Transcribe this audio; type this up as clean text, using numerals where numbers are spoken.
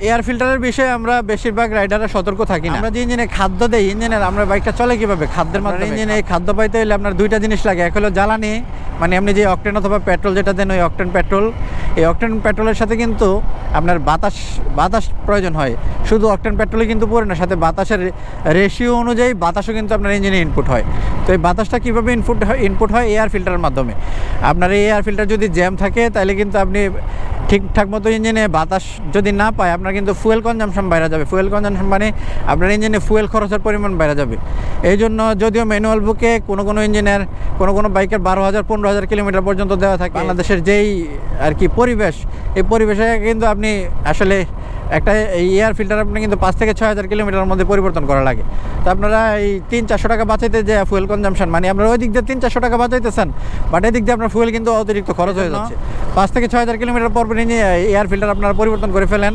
Air ফিল্টারের বিষয়ে আমরা বেশিরভাগ রাইডাররা সতর্ক থাকি না। আমরা যে ইঞ্জিনে খাদ্য দেই, ইঞ্জিনের আমরা বাইকটা চলে কিভাবে, খাদ্যের মাধ্যমে। ইঞ্জিনে এই খাদ্য পাইতে হলে আপনার দুইটা জিনিস লাগে। এক হলো জ্বালানি, মানে আপনি যে অকটেন অথবা পেট্রোল যেটা দেন ওই অকটেন পেট্রোল। এই অকটেন পেট্রোলের সাথে কিন্তু আপনার বাতাস প্রয়োজন হয়। শুধু অকটেন পেট্রোলে কিন্তু পড়ে না, সাথে বাতাসের রেশিও অনুযায়ী বাতাসও কিন্তু আপনার ইঞ্জিনে ইনপুট হয়। তো এই বাতাসটা কীভাবে ইনপুট হয় এয়ার ফিল্টারের মাধ্যমে। আপনার এই এয়ার ফিল্টার যদি জ্যাম থাকে তাহলে কিন্তু আপনি ঠিকঠাক মতো ইঞ্জিনে বাতাস যদি না পায়, আপনার কিন্তু ফুয়েল কনজাম্পশন বাইরে যাবে। ফুয়েল কনজাম্পশন মানে আপনার ইঞ্জিনে ফুয়েল খরচের পরিমাণ বাইরে যাবে। এই জন্য যদিও ম্যানুয়াল বুকে কোনো ইঞ্জিনের কোনো বাইকের 12,000-15,000 কিলোমিটার পর্যন্ত দেওয়া থাকে। বাংলাদেশের যেই আর কি পরিবেশ, এই পরিবেশে কিন্তু আপনি আসলে একটা এয়ার ফিল্টার আপনি কিন্তু 5 থেকে 6,000 কিলোমিটারের মধ্যে পরিবর্তন করা লাগে। তো আপনারা এই 300-400 টাকা বাঁচাইতে যে ফুয়েল কনজাম্পশন, মানে আপনারা ওই দিক দিয়ে 300-400 টাকা বাঁচাইতেছেন, বাট এই দিক দিয়ে আপনার ফুয়েল কিন্তু অতিরিক্ত খরচ হয়ে যাচ্ছে। 5 থেকে 6,000 কিলোমিটার পর এয়ার ফিল্টার আপনারা পরিবর্তন করে ফেলেন।